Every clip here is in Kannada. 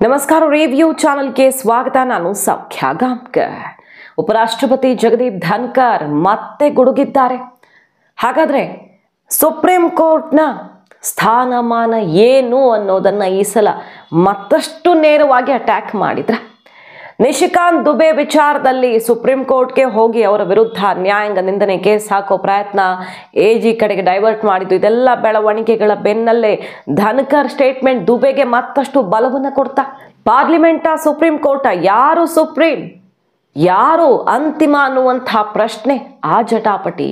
ನಮಸ್ಕಾರ ರಿವ್ಯೂ ಚಾನೆಲ್ಗೆ ಸ್ವಾಗತ. ನಾನು ಸೌಖ್ಯ ಗಾಂವ್ಕರ್. ಉಪರಾಷ್ಟ್ರಪತಿ ಜಗದೀಪ್ ಧನ್ಕರ್ ಮತ್ತೆ ಗುಡುಗಿದ್ದಾರೆ. ಹಾಗಾದ್ರೆ ಸುಪ್ರೀಂ ಕೋರ್ಟ್ನ ಸ್ಥಾನಮಾನ ಏನು ಅನ್ನೋದನ್ನ ಈ ಸಲ ಮತ್ತಷ್ಟು ನೇರವಾಗಿ ಅಟ್ಯಾಕ್ ಮಾಡಿದ್ರ. ನಿಶಿಕಾಂತ್ ದುಬೆ ವಿಚಾರದಲ್ಲಿ ಸುಪ್ರೀಂ ಕೋರ್ಟ್ಗೆ ಹೋಗಿ ಅವರ ವಿರುದ್ಧ ನ್ಯಾಯಾಂಗ ನಿಂದನೆ ಕೇಸ್ ಹಾಕೋ ಪ್ರಯತ್ನ ಎಜಿ ಕಡೆಗೆ ಡೈವರ್ಟ್ ಮಾಡಿದ್ದು. ಇದೆಲ್ಲ ಬೆಳವಣಿಗೆಗಳ ಬೆನ್ನಲ್ಲೇ ಧನ್ಕರ್ ಸ್ಟೇಟ್ಮೆಂಟ್ ದುಬೆಗೆ ಮತ್ತಷ್ಟು ಬಲವನ್ನು ಕೊಡ್ತಾ. ಪಾರ್ಲಿಮೆಂಟಾ ಸುಪ್ರೀಂ ಕೋರ್ಟಾ, ಯಾರು ಸುಪ್ರೀಂ ಯಾರು ಅಂತಿಮ ಅನ್ನುವಂಥ ಪ್ರಶ್ನೆ, ಆ ಜಟಾಪಟಿ,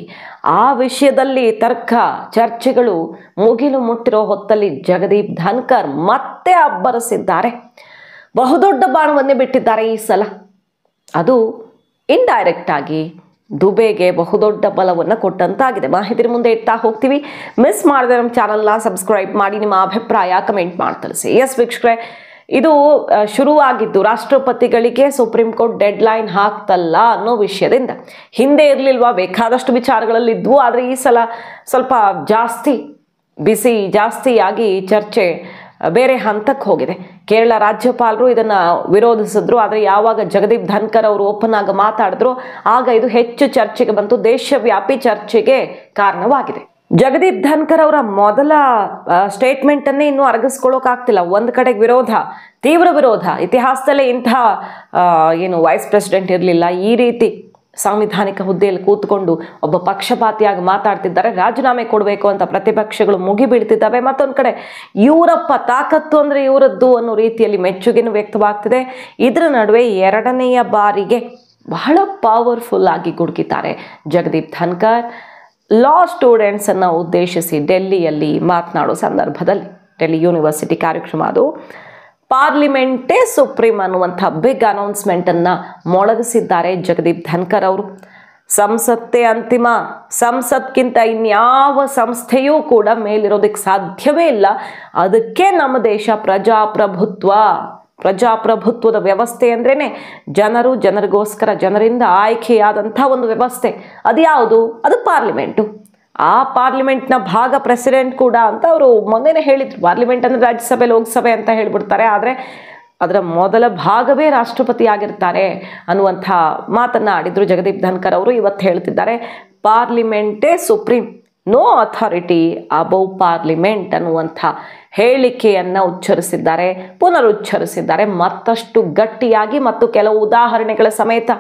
ಆ ವಿಷಯದಲ್ಲಿ ತರ್ಕ ಚರ್ಚೆಗಳು ಮುಗಿಲು ಮುಟ್ಟಿರೋ ಹೊತ್ತಲ್ಲಿ ಜಗದೀಪ್ ಧನ್ಕರ್ ಮತ್ತೆ ಅಬ್ಬರಿಸಿದ್ದಾರೆ. ಬಹುದೊಡ್ಡ ಬಾಣವನ್ನೇ ಬಿಟ್ಟಿದ್ದಾರೆ ಈ ಸಲ. ಅದು ಇಂಡೈರೆಕ್ಟ್ ಆಗಿ ದುಬೆಗೆ ಬಹುದೊಡ್ಡ ಬಲವನ್ನು ಕೊಟ್ಟಂತಾಗಿದೆ. ಮಾಹಿತಿ ಮುಂದೆ ಇಡ್ತಾ ಹೋಗ್ತೀವಿ. ಮಿಸ್ ಮಾಡದೆ ನಮ್ಮ ಚಾನಲ್ನ ಸಬ್ಸ್ಕ್ರೈಬ್ ಮಾಡಿ, ನಿಮ್ಮ ಅಭಿಪ್ರಾಯ ಕಮೆಂಟ್ ಮಾಡಿ ತಿಳಿಸಿ. ಎಸ್ ವೀಕ್ಷಕರೇ, ಇದು ಶುರುವಾಗಿದ್ದು ರಾಷ್ಟ್ರಪತಿಗಳಿಗೆ ಸುಪ್ರೀಂ ಕೋರ್ಟ್ ಡೆಡ್ ಲೈನ್ ಹಾಕ್ತಲ್ಲ ಅನ್ನೋ ವಿಷಯದಿಂದ. ಹಿಂದೆ ಇರಲಿಲ್ವಾ, ಬೇಕಾದಷ್ಟು ವಿಚಾರಗಳಲ್ಲಿದ್ವು, ಆದರೆ ಈ ಸಲ ಸ್ವಲ್ಪ ಜಾಸ್ತಿಯಾಗಿ ಚರ್ಚೆ ಬೇರೆ ಹಂತಕ್ಕೆ ಹೋಗಿದೆ. ಕೇರಳ ರಾಜ್ಯಪಾಲರು ಇದನ್ನು ವಿರೋಧಿಸಿದ್ರು, ಆದರೆ ಯಾವಾಗ ಜಗದೀಪ್ ಧನ್ಕರ್ ಅವರು ಓಪನ್ ಆಗಿ ಮಾತಾಡಿದ್ರು ಆಗ ಇದು ಹೆಚ್ಚು ಚರ್ಚೆಗೆ ಬಂತು, ದೇಶವ್ಯಾಪಿ ಚರ್ಚೆಗೆ ಕಾರಣವಾಗಿದೆ. ಜಗದೀಪ್ ಧನ್ಕರ್ ಅವರ ಮೊದಲ ಸ್ಟೇಟ್ಮೆಂಟ್ ಅನ್ನೇ ಇನ್ನೂ ಅರಗಿಸ್ಕೊಳ್ಳೋಕಾಗ್ತಿಲ್ಲ. ಒಂದು ಕಡೆಗೆ ತೀವ್ರ ವಿರೋಧ. ಇತಿಹಾಸದಲ್ಲೇ ಇಂತಹ ವೈಸ್ ಪ್ರೆಸಿಡೆಂಟ್ ಇರಲಿಲ್ಲ, ಈ ರೀತಿ ಸಾಂವಿಧಾನಿಕ ಹುದ್ದೆಯಲ್ಲಿ ಕೂತ್ಕೊಂಡು ಒಬ್ಬ ಪಕ್ಷಪಾತಿಯಾಗಿ ಮಾತಾಡ್ತಿದ್ದಾರೆ, ರಾಜೀನಾಮೆ ಕೊಡಬೇಕು ಅಂತ ಪ್ರತಿಪಕ್ಷಗಳು ಮುಗಿಬೀಳ್ತಿದ್ದಾವೆ. ಮತ್ತೊಂದು ಕಡೆ ಇವರಪ್ಪ ತಾಕತ್ತು ಅಂದರೆ ಇವರದ್ದು ಅನ್ನೋ ರೀತಿಯಲ್ಲಿ ಮೆಚ್ಚುಗೆನೂ ವ್ಯಕ್ತವಾಗ್ತಿದೆ. ಇದರ ನಡುವೆ ಎರಡನೆಯ ಬಾರಿಗೆ ಬಹಳ ಪವರ್ಫುಲ್ ಆಗಿ ಗುಡುಗಿದ್ದಾರೆ ಜಗದೀಪ್ ಧನ್ಕರ್. ಲಾ ಸ್ಟೂಡೆಂಟ್ಸನ್ನು ಉದ್ದೇಶಿಸಿ ಡೆಲ್ಲಿಯಲ್ಲಿ ಮಾತನಾಡೋ ಸಂದರ್ಭದಲ್ಲಿ, ಡೆಲ್ಲಿ ಯೂನಿವರ್ಸಿಟಿ ಕಾರ್ಯಕ್ರಮ ಅದು, ಪಾರ್ಲಿಮೆಂಟೇ ಸುಪ್ರೀಂ ಅನ್ನುವಂಥ ಬಿಗ್ ಅನೌನ್ಸ್ಮೆಂಟನ್ನು ಮೊಳಗಿಸಿದ್ದಾರೆ ಜಗದೀಪ್ ಧನ್ಕರ್ ಅವರು. ಸಂಸತ್ತೇ ಅಂತಿಮ, ಸಂಸತ್ಗಿಂತ ಇನ್ಯಾವ ಸಂಸ್ಥೆಯೂ ಕೂಡ ಮೇಲಿರೋದಕ್ಕೆ ಸಾಧ್ಯವೇ ಇಲ್ಲ. ಅದಕ್ಕೆ ನಮ್ಮ ದೇಶ ಪ್ರಜಾಪ್ರಭುತ್ವದ ವ್ಯವಸ್ಥೆ ಅಂದ್ರೇನೆ ಜನರಿಗೋಸ್ಕರ ಜನರಿಂದ ಆಯ್ಕೆಯಾದಂಥ ಒಂದು ವ್ಯವಸ್ಥೆ. ಅದು ಯಾವುದು? ಅದು ಪಾರ್ಲಿಮೆಂಟು. ಆ ಪಾರ್ಲಿಮೆಂಟ್ನ ಭಾಗ ಪ್ರೆಸಿಡೆಂಟ್ ಕೂಡ ಅಂತ ಅವರು ಮೊನ್ನೆನೇ ಹೇಳಿದ್ರು. ಪಾರ್ಲಿಮೆಂಟ್ ಅಂದರೆ ರಾಜ್ಯಸಭೆ ಲೋಕಸಭೆ ಅಂತ ಹೇಳಿಬಿಡ್ತಾರೆ, ಆದರೆ ಅದರ ಮೊದಲ ಭಾಗವೇ ರಾಷ್ಟ್ರಪತಿ ಆಗಿರ್ತಾರೆ ಅನ್ನುವಂಥ ಮಾತನ್ನು ಆಡಿದ್ರು ಜಗದೀಪ್ ಧನ್ಕರ್ ಅವರು. ಇವತ್ತು ಹೇಳ್ತಿದ್ದಾರೆ ಪಾರ್ಲಿಮೆಂಟೇ supreme, no authority above parliament ಅನ್ನುವಂಥ ಹೇಳಿಕೆಯನ್ನು ಪುನರುಚ್ಚರಿಸಿದ್ದಾರೆ ಮತ್ತಷ್ಟು ಗಟ್ಟಿಯಾಗಿ ಮತ್ತು ಕೆಲವು ಉದಾಹರಣೆಗಳ ಸಮೇತ.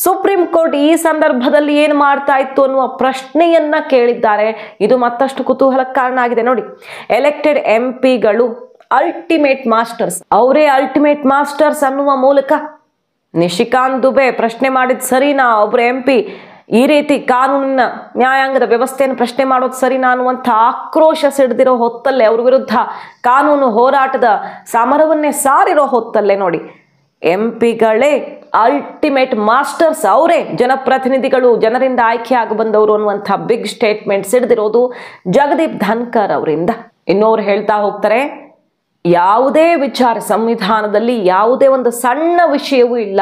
ಸುಪ್ರೀಂ ಕೋರ್ಟ್ ಈ ಸಂದರ್ಭದಲ್ಲಿ ಏನು ಮಾಡ್ತಾ ಇತ್ತು ಅನ್ನುವ ಪ್ರಶ್ನೆಯನ್ನ ಕೇಳಿದ್ದಾರೆ. ಇದು ಮತ್ತಷ್ಟು ಕುತೂಹಲಕ್ಕೆ ಕಾರಣ ಆಗಿದೆ. ನೋಡಿ, ಎಲೆಕ್ಟೆಡ್ ಎಂಪಿಗಳು ಅಲ್ಟಿಮೇಟ್ ಮಾಸ್ಟರ್ಸ್, ಅವರೇ ಅಲ್ಟಿಮೇಟ್ ಮಾಸ್ಟರ್ಸ್ ಅನ್ನುವ ಮೂಲಕ ನಿಶಿಕಾಂತ್ ದುಬೆ ಪ್ರಶ್ನೆ ಮಾಡಿದ ಸರಿನಾ, ಒಬ್ಬರು ಎಂಪಿ ಈ ರೀತಿ ಕಾನೂನಿನ ನ್ಯಾಯಾಂಗದ ವ್ಯವಸ್ಥೆಯನ್ನು ಪ್ರಶ್ನೆ ಮಾಡೋದು ಸರಿನಾ ಅನ್ನುವಂಥ ಆಕ್ರೋಶ ಸಿಡಿದಿರೋ ಹೊತ್ತಲ್ಲೇ, ಅವ್ರ ವಿರುದ್ಧ ಕಾನೂನು ಹೋರಾಟದ ಸಮರವನ್ನೇ ಸಾರಿರೋ ಹೊತ್ತಲ್ಲೇ ನೋಡಿ, ಎಂಪಿಗಳೇ ಅಲ್ಟಿಮೇಟ್ ಮಾಸ್ಟರ್ಸ್, ಅವರೇ ಜನಪ್ರತಿನಿಧಿಗಳು, ಜನರಿಂದ ಆಯ್ಕೆ ಆಗಿ ಬಂದವರು ಅನ್ನುವಂಥ ಬಿಗ್ ಸ್ಟೇಟ್ಮೆಂಟ್ ಸಿಡಿದಿರೋದು ಜಗದೀಪ್ ಧನ್ಕರ್ ಅವರಿಂದ. ಇನ್ನೋರು ಹೇಳ್ತಾ ಹೋಗ್ತಾರೆ, ಯಾವುದೇ ವಿಚಾರ ಸಂವಿಧಾನದಲ್ಲಿ ಯಾವುದೇ ಒಂದು ಸಣ್ಣ ವಿಷಯವೂ ಇಲ್ಲ,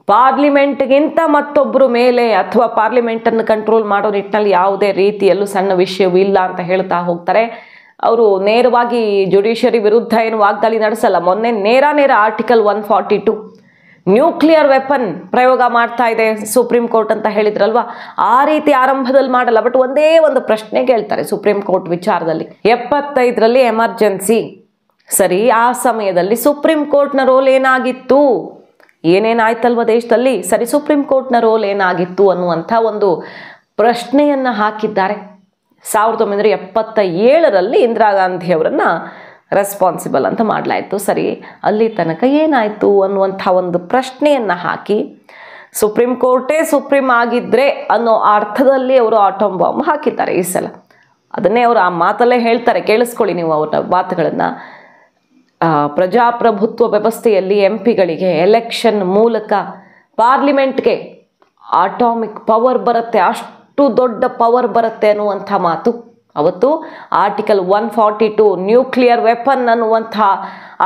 ಪಾರ್ಲಿಮೆಂಟ್ಗಿಂತ ಮತ್ತೊಬ್ಬರು ಮೇಲೆ ಅಥವಾ ಪಾರ್ಲಿಮೆಂಟನ್ನು ಕಂಟ್ರೋಲ್ ಮಾಡೋ ನಿಟ್ಟಿನಲ್ಲಿ ಯಾವುದೇ ರೀತಿಯಲ್ಲೂ ಸಣ್ಣ ವಿಷಯವೂ ಇಲ್ಲ ಅಂತ ಹೇಳ್ತಾ ಹೋಗ್ತಾರೆ. ಅವರು ನೇರವಾಗಿ ಜುಡಿಷಿಯರಿ ವಿರುದ್ಧ ಏನು ವಾಗ್ದಾಳಿ ನಡೆಸಲ್ಲ. ಮೊನ್ನೆ ನೇರ ಆರ್ಟಿಕಲ್ 142 ನ್ಯೂಕ್ಲಿಯರ್ ವೆಪನ್ ಪ್ರಯೋಗ ಮಾಡ್ತಾ ಇದೆ ಸುಪ್ರೀಂ ಕೋರ್ಟ್ ಅಂತ ಹೇಳಿದ್ರಲ್ವಾ, ಆ ರೀತಿ ಆರಂಭದಲ್ಲಿ ಮಾಡಲ್ಲ. ಬಟ್ ಒಂದೇ ಒಂದು ಪ್ರಶ್ನೆ ಕೇಳ್ತಾರೆ ಸುಪ್ರೀಂ ಕೋರ್ಟ್ ವಿಚಾರದಲ್ಲಿ. 75ರಲ್ಲಿ ಎಮರ್ಜೆನ್ಸಿ, ಸರಿ, ಆ ಸಮಯದಲ್ಲಿ ಸುಪ್ರೀಂ ಕೋರ್ಟ್ನ ರೋಲ್ ಏನಾಗಿತ್ತು, ಏನೇನಾಯ್ತಲ್ವ ದೇಶದಲ್ಲಿ, ಸರಿ, ಸುಪ್ರೀಂ ಕೋರ್ಟ್ನ ರೋಲ್ ಏನಾಗಿತ್ತು ಅನ್ನುವಂಥ ಒಂದು ಪ್ರಶ್ನೆಯನ್ನ ಹಾಕಿದ್ದಾರೆ. 1977ರಲ್ಲಿ ಇಂದಿರಾ ಗಾಂಧಿ ಅವರನ್ನು ರೆಸ್ಪಾನ್ಸಿಬಲ್ ಅಂತ ಮಾಡಲಾಯಿತು. ಸರಿ, ಅಲ್ಲಿ ತನಕ ಏನಾಯಿತು ಅನ್ನುವಂಥ ಒಂದು ಪ್ರಶ್ನೆಯನ್ನು ಹಾಕಿ ಸುಪ್ರೀಂ ಕೋರ್ಟೇ ಸುಪ್ರೀಂ ಆಗಿದ್ರೆ ಅನ್ನೋ ಅರ್ಥದಲ್ಲಿ ಅವರು ಆಟೋಮ್ ಬಾಂಬ್ ಹಾಕಿದ್ದಾರೆ ಈ ಸಲ. ಅದನ್ನೇ ಅವರು ಆ ಮಾತಲ್ಲೇ ಹೇಳ್ತಾರೆ, ಕೇಳಿಸ್ಕೊಳ್ಳಿ ನೀವು ಅವರ ಮಾತುಗಳನ್ನು. ಪ್ರಜಾಪ್ರಭುತ್ವ ವ್ಯವಸ್ಥೆಯಲ್ಲಿ ಎಂಪಿಗಳಿಗೆ ಎಲೆಕ್ಷನ್ ಮೂಲಕ ಪಾರ್ಲಿಮೆಂಟ್ಗೆ ಆಟಾಮಿಕ್ ಪವರ್ ಬರುತ್ತೆ, ಅಷ್ಟು ದೊಡ್ಡ ಪವರ್ ಬರುತ್ತೆ ಅನ್ನುವಂಥ ಮಾತು ಅವತ್ತು ಆರ್ಟಿಕಲ್ 142 ನ್ಯೂಕ್ಲಿಯರ್ ವೆಪನ್ ಅನ್ನುವಂಥ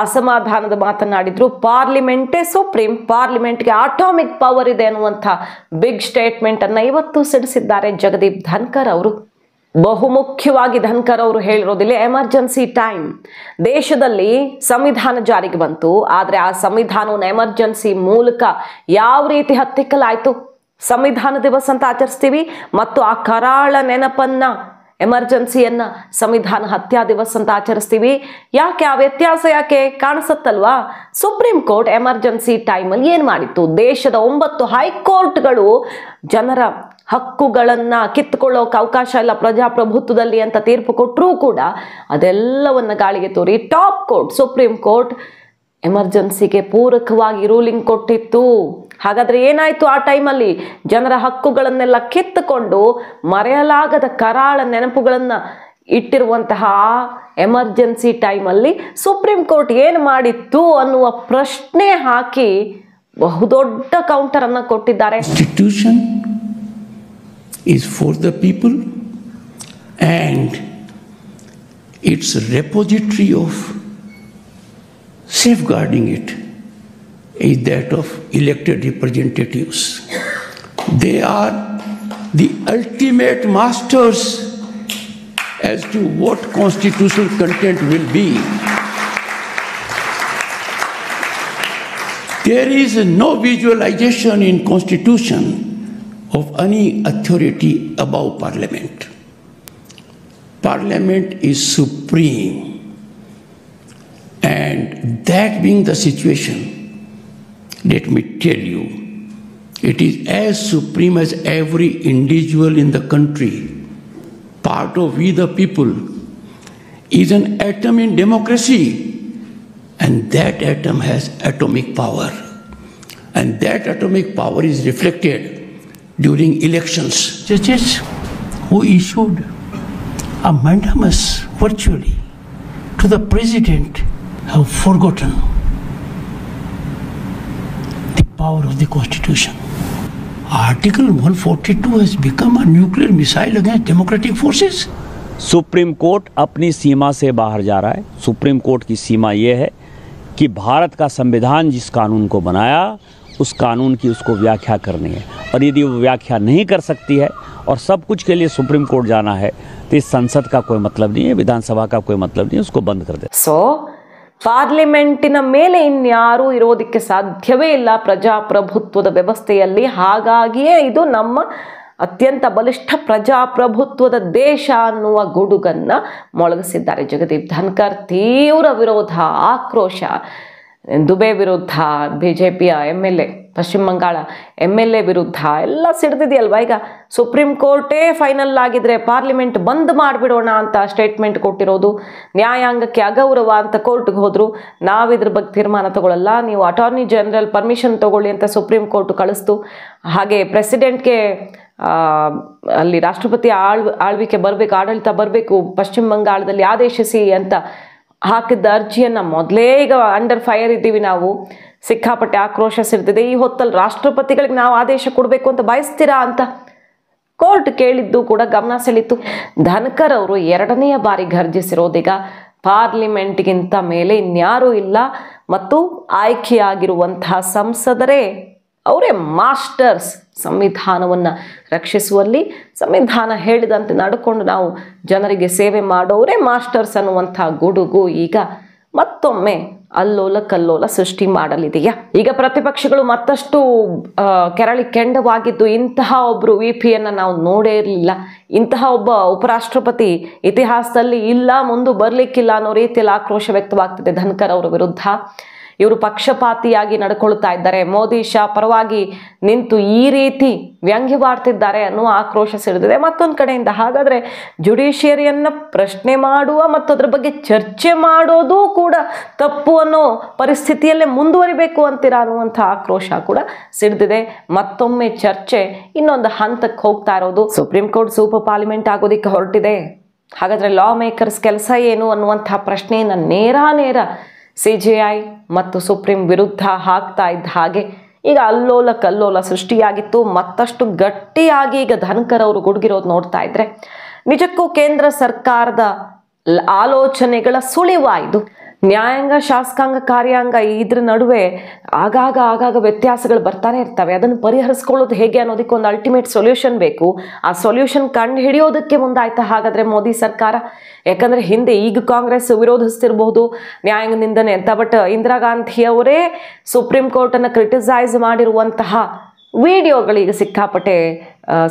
ಅಸಮಾಧಾನದ ಮಾತನಾಡಿದ್ರು. ಪಾರ್ಲಿಮೆಂಟೇ ಸುಪ್ರೀಂ, ಪಾರ್ಲಿಮೆಂಟ್ಗೆ ಆಟಾಮಿಕ್ ಪವರ್ ಇದೆ ಅನ್ನುವಂಥ ಬಿಗ್ ಸ್ಟೇಟ್ಮೆಂಟನ್ನು ಇವತ್ತು ಸಿಡಿಸಿದ್ದಾರೆ ಜಗದೀಪ್ ಧನ್ಕರ್ ಅವರು. ಬಹುಮುಖ್ಯವಾಗಿ ಧನ್ಕರ್ ಅವರು ಹೇಳಿರೋದಿಲ್ಲ, ಎಮರ್ಜೆನ್ಸಿ ಟೈಮ್. ದೇಶದಲ್ಲಿ ಸಂವಿಧಾನ ಜಾರಿಗೆ ಬಂತು, ಆದರೆ ಆ ಸಂವಿಧಾನವನ್ನು ಎಮರ್ಜೆನ್ಸಿ ಮೂಲಕ ಯಾವ ರೀತಿ ಹತ್ತಿಕ್ಕಲಾಯಿತು. ಸಂವಿಧಾನ ದಿವಸ ಅಂತ ಆಚರಿಸ್ತೀವಿ ಮತ್ತು ಆ ಕರಾಳ ನೆನಪನ್ನ ಎಮರ್ಜೆನ್ಸಿಯನ್ನ ಸಂವಿಧಾನ ಹತ್ಯಾ ದಿವಸ ಅಂತ ಆಚರಿಸ್ತೀವಿ. ಯಾಕೆ ಆ ವ್ಯತ್ಯಾಸ ಯಾಕೆ ಕಾಣಿಸುತ್ತಲ್ವಾ? ಸುಪ್ರೀಂ ಕೋರ್ಟ್ ಎಮರ್ಜೆನ್ಸಿ ಟೈಮಲ್ಲಿ ಏನು ಮಾಡಿತ್ತು? ದೇಶದ 9 ಹೈಕೋರ್ಟ್ಗಳು ಜನರ ಹಕ್ಕುಗಳನ್ನ ಕಿತ್ತುಕೊಳ್ಳೋಕೆ ಅವಕಾಶ ಇಲ್ಲ ಪ್ರಜಾಪ್ರಭುತ್ವದಲ್ಲಿ ಅಂತ ತೀರ್ಪು ಕೊಟ್ಟರೂ ಕೂಡ ಅದೆಲ್ಲವನ್ನ ಗಾಳಿಗೆ ತೋರಿ ಟಾಪ್ ಕೋರ್ಟ್ ಸುಪ್ರೀಂ ಕೋರ್ಟ್ ಎಮರ್ಜೆನ್ಸಿಗೆ ಪೂರಕವಾಗಿ ರೂಲಿಂಗ್ ಕೊಟ್ಟಿತ್ತು. ಹಾಗಾದ್ರೆ ಏನಾಯ್ತು? ಆ ಟೈಮಲ್ಲಿ ಜನರ ಹಕ್ಕುಗಳನ್ನೆಲ್ಲ ಕಿತ್ತುಕೊಂಡು ಮರೆಯಲಾಗದ ಕರಾಳ ನೆನಪುಗಳನ್ನ ಇಟ್ಟಿರುವಂತಹ ಎಮರ್ಜೆನ್ಸಿ ಟೈಮಲ್ಲಿ ಸುಪ್ರೀಂ ಕೋರ್ಟ್ ಏನು ಮಾಡಿತ್ತು ಅನ್ನುವ ಪ್ರಶ್ನೆ ಹಾಕಿ ಬಹುದೊಡ್ಡ ಕೌಂಟರ್ ಅನ್ನ ಕೊಟ್ಟಿದ್ದಾರೆ. Constitution is for the people and its repository of safeguarding it is that of elected representatives. They are the ultimate masters as to what constitutional content will be. There is no visualization in Constitution of any authority above Parliament. Parliament is supreme. And that being the situation, let me tell you, it is as supreme as every individual in the country, part of we the people, is an atom in democracy. And that atom has atomic power. And that atomic power is reflected during elections. Judges who issued a mandamus virtually to the president have forgotten the power of the Constitution. Article 142 has become a nuclear missile against democratic forces. Supreme court अपनी सीमा से बाहर जा रहा है. सुप्रीम कोर्ट की सीमा ये है कि भारत का संविधान जिस कानून को बनाया उस कानून की उसको व्याख्या करनी है, और यदि वो व्याख्या नहीं कर सकती है और सब कुछ के लिए सुप्रीम कोर्ट जाना है तो इस संसद का कोई मतलब नहीं है, विधानसभा का कोई मतलब नहीं है, उसको बंद कर दे. सो ಪಾರ್ಲಿಮೆಂಟಿನ ಮೇಲೆ ಇನ್ಯಾರೂ ಇರೋದಕ್ಕೆ ಸಾಧ್ಯವೇ ಇಲ್ಲ ಪ್ರಜಾಪ್ರಭುತ್ವದ ವ್ಯವಸ್ಥೆಯಲ್ಲಿ. ಹಾಗಾಗಿಯೇ ಇದು ನಮ್ಮ ಅತ್ಯಂತ ಬಲಿಷ್ಠ ಪ್ರಜಾಪ್ರಭುತ್ವದ ದೇಶ ಅನ್ನುವ ಗುಡುಗನ್ನ ಮೊಳಗಿಸಿದ್ದಾರೆ ಜಗದೀಪ್ ಧನ್ಕರ್. ತೀವ್ರ ವಿರೋಧ, ಆಕ್ರೋಶ, ದುಬೆ ವಿರುದ್ಧ, ಬಿಜೆಪಿಯ MLA, ಪಶ್ಚಿಮ ಬಂಗಾಳ MLA ವಿರುದ್ಧ ಎಲ್ಲ ಸಿಡ್ದಿದೆಯಲ್ವಾ. ಈಗ ಸುಪ್ರೀಂ ಕೋರ್ಟೇ ಫೈನಲ್ ಆಗಿದ್ರೆ ಪಾರ್ಲಿಮೆಂಟ್ ಬಂದ್ ಮಾಡಿಬಿಡೋಣ ಅಂತ ಸ್ಟೇಟ್ಮೆಂಟ್ ಕೊಟ್ಟಿರೋದು, ನ್ಯಾಯಾಂಗಕ್ಕೆ ಅಗೌರವ ಅಂತ ಕೋರ್ಟ್ಗೆ ಹೋದ್ರು. ನಾವಿದ್ರ ಬಗ್ಗೆ ತೀರ್ಮಾನ ತಗೊಳ್ಳಲ್ಲ, ನೀವು ಅಟಾರ್ನಿ ಜನರಲ್ ಪರ್ಮಿಷನ್ ತಗೊಳ್ಳಿ ಅಂತ ಸುಪ್ರೀಂ ಕೋರ್ಟ್ ಕಳಿಸ್ತು. ಹಾಗೆ ಪ್ರೆಸಿಡೆಂಟ್ಗೆ ಅಲ್ಲಿ ರಾಷ್ಟ್ರಪತಿ ಆಳ್ವಿಕೆ ಬರಬೇಕು, ಆಡಳಿತ ಬರಬೇಕು ಪಶ್ಚಿಮ ಬಂಗಾಳದಲ್ಲಿ ಆದೇಶಿಸಿ ಅಂತ ಹಾಕಿದ್ದ ಅರ್ಜಿಯನ್ನು ಮೊದಲೇ ಈಗ ಅಂಡರ್ ಫೈರ್ ಇದ್ದೀವಿ ನಾವು, ಸಿಕ್ಕಾಪಟ್ಟೆ ಆಕ್ರೋಶ ಸಿಡ್ತಿದೆ. ಈ ಹೊತ್ತಲ್ಲಿ ರಾಷ್ಟ್ರಪತಿಗಳಿಗೆ ನಾವು ಆದೇಶ ಕೊಡಬೇಕು ಅಂತ ಬಯಸ್ತೀರಾ ಅಂತ ಕೋರ್ಟ್ ಕೇಳಿದ್ದು ಕೂಡ ಗಮನ ಸೆಳೀತು. ಧನ್ಕರ್ ಅವರು 2ನೇ ಬಾರಿ ಗರ್ಜಿಸಿರೋದೀಗ ಪಾರ್ಲಿಮೆಂಟ್ಗಿಂತ ಮೇಲೆ ಇನ್ಯಾರೂ ಇಲ್ಲ ಮತ್ತು ಆಯ್ಕೆಯಾಗಿರುವಂತಹ ಸಂಸದರೇ ಅವರೇ ಮಾಸ್ಟರ್ಸ್. ಸಂವಿಧಾನವನ್ನು ರಕ್ಷಿಸುವಲ್ಲಿ, ಸಂವಿಧಾನ ಹೇಳಿದಂತೆ ನಡ್ಕೊಂಡು ನಾವು ಜನರಿಗೆ ಸೇವೆ ಮಾಡೋರೇ ಮಾಸ್ಟರ್ಸ್ ಅನ್ನುವಂಥ ಗುಡುಗು ಈಗ ಮತ್ತೊಮ್ಮೆ ಅಲ್ಲೋಲ ಕಲ್ಲೋಲ ಸೃಷ್ಟಿ ಮಾಡಲಿದೆಯಾ? ಈಗ ಪ್ರತಿಪಕ್ಷಗಳು ಮತ್ತಷ್ಟು ಕೆರಳಿ ಕೆಂಡವಾಗಿದ್ದು, ಇಂತಹ ಒಬ್ಬರು VPಯನ್ನು ನಾವು ನೋಡೇ ಇರಲಿಲ್ಲ, ಇಂತಹ ಒಬ್ಬ ಉಪರಾಷ್ಟ್ರಪತಿ ಇತಿಹಾಸದಲ್ಲಿ ಇಲ್ಲ, ಮುಂದೆ ಬರಲಿಕ್ಕಿಲ್ಲ ಅನ್ನೋ ರೀತಿಯಲ್ಲಿ ಆಕ್ರೋಶ ವ್ಯಕ್ತವಾಗ್ತಿದೆ ಧನ್ಕರ್ ಅವರ ವಿರುದ್ಧ. ಇವರು ಪಕ್ಷಪಾತಿಯಾಗಿ ನಡ್ಕೊಳ್ತಾ ಇದ್ದಾರೆ, ಮೋದಿ ಶಾ ಪರವಾಗಿ ನಿಂತು ಈ ರೀತಿ ವ್ಯಂಗ್ಯವಾಡ್ತಿದ್ದಾರೆ ಅನ್ನುವ ಆಕ್ರೋಶ ಸಿಡಿದಿದೆ ಮತ್ತೊಂದು ಕಡೆಯಿಂದ. ಹಾಗಾದರೆ ಜುಡಿಷಿಯರಿಯನ್ನು ಪ್ರಶ್ನೆ ಮಾಡುವ ಮತ್ತು ಅದ್ರ ಬಗ್ಗೆ ಚರ್ಚೆ ಮಾಡೋದು ಕೂಡ ತಪ್ಪು ಅನ್ನೋ ಪರಿಸ್ಥಿತಿಯಲ್ಲೇ ಮುಂದುವರಿಬೇಕು ಅಂತೀರಾ ಅನ್ನುವಂಥ ಆಕ್ರೋಶ ಕೂಡ ಸಿಡಿದಿದೆ. ಮತ್ತೊಮ್ಮೆ ಚರ್ಚೆ ಇನ್ನೊಂದು ಹಂತಕ್ಕೆ ಹೋಗ್ತಾ ಇರೋದು. ಸುಪ್ರೀಂ ಕೋರ್ಟ್ ಸೂಪರ್ ಪಾರ್ಲಿಮೆಂಟ್ ಆಗೋದಿಕ್ಕೆ ಹೊರಟಿದೆ. ಹಾಗಾದರೆ ಲಾ ಮೇಕರ್ಸ್ ಕೆಲಸ ಏನು ಅನ್ನುವಂಥ ಪ್ರಶ್ನೆಯನ್ನು ನೇರ CJI ಮತ್ತು ಸುಪ್ರೀಂ ವಿರುದ್ಧ ಹಾಕ್ತಾ ಇದ್ದ ಹಾಗೆ ಈಗ ಅಲ್ಲೋಲ ಕಲ್ಲೋಲ ಸೃಷ್ಟಿಯಾಗಿತ್ತು. ಮತ್ತಷ್ಟು ಗಟ್ಟಿಯಾಗಿ ಈಗ ಧನ್ಕರ್ ಅವರು ಗುಡುಗಿರೋದು ನೋಡ್ತಾ ಇದ್ರೆ ನಿಜಕ್ಕೂ ಕೇಂದ್ರ ಸರ್ಕಾರದ ಆಲೋಚನೆಗಳ ಸುಳಿವಾಯಿತು. ನ್ಯಾಯಾಂಗ, ಶಾಸಕಾಂಗ, ಕಾರ್ಯಾಂಗ ಇದ್ರ ನಡುವೆ ಆಗಾಗ ವ್ಯತ್ಯಾಸಗಳು ಬರ್ತಾನೆ ಇರ್ತವೆ. ಅದನ್ನು ಪರಿಹರಿಸ್ಕೊಳ್ಳೋದು ಹೇಗೆ ಅನ್ನೋದಕ್ಕೆ ಒಂದು ಅಲ್ಟಿಮೇಟ್ ಸೊಲ್ಯೂಷನ್ ಬೇಕು. ಆ ಸೊಲ್ಯೂಷನ್ ಕಂಡು ಹಿಡಿಯೋದಕ್ಕೆ ಮುಂದಾಯ್ತಾ ಹಾಗಾದ್ರೆ ಮೋದಿ ಸರ್ಕಾರ? ಯಾಕಂದ್ರೆ ಹಿಂದೆ ಈಗ ಕಾಂಗ್ರೆಸ್ ವಿರೋಧಿಸ್ತಿರಬಹುದು ನ್ಯಾಯಾಂಗ ನಿಂದನೆ ಅಂತ, ಬಟ್ ಇಂದಿರಾ ಗಾಂಧಿ ಅವರೇ ಸುಪ್ರೀಂ ಕೋರ್ಟ್ ಅನ್ನು ಕ್ರಿಟಿಸೈಸ್ ಮಾಡಿರುವಂತಹ ವಿಡಿಯೋಗಳೀಗ ಸಿಕ್ಕಾಪಟ್ಟೆ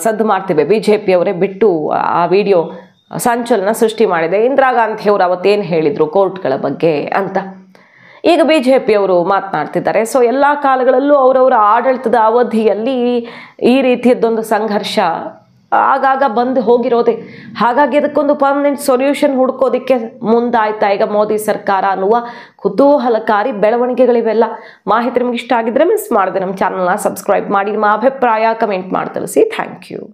ಸದ್ದು ಮಾಡ್ತಿವೆ. BJP ಅವರೇ ಬಿಟ್ಟು ಆ ವಿಡಿಯೋ ಸಂಚಲನ ಸೃಷ್ಟಿ ಮಾಡಿದೆ. ಇಂದಿರಾ ಗಾಂಧಿ ಅವರು ಅವತ್ತೇನು ಹೇಳಿದ್ರು ಕೋರ್ಟ್ಗಳ ಬಗ್ಗೆ ಅಂತ ಈಗ BJP ಅವರು ಮಾತನಾಡ್ತಿದ್ದಾರೆ. ಸೊ ಎಲ್ಲ ಕಾಲಗಳಲ್ಲೂ ಅವರವರ ಆಡಳಿತದ ಅವಧಿಯಲ್ಲಿ ಈ ರೀತಿಯದ್ದೊಂದು ಸಂಘರ್ಷ ಆಗಾಗ ಬಂದು ಹೋಗಿರೋದೆ. ಹಾಗಾಗಿ ಅದಕ್ಕೊಂದು ಪರ್ಮನೆಂಟ್ ಸೊಲ್ಯೂಷನ್ ಹುಡ್ಕೋದಿಕ್ಕೆ ಮುಂದಾಯ್ತಾ ಈಗ ಮೋದಿ ಸರ್ಕಾರ ಅನ್ನುವ ಕುತೂಹಲಕಾರಿ ಬೆಳವಣಿಗೆಗಳಿವೆಲ್ಲ. ಮಾಹಿತಿ ನಿಮ್ಗೆ ಇಷ್ಟ ಆಗಿದ್ರೆ ಮಿಸ್ ಮಾಡದೆ ನಮ್ಮ ಚಾನಲ್ನ ಸಬ್ಸ್ಕ್ರೈಬ್ ಮಾಡಿ. ನಿಮ್ಮ ಅಭಿಪ್ರಾಯ ಕಮೆಂಟ್ ಮಾಡಿ ತಿಳಿಸಿ. Thank you.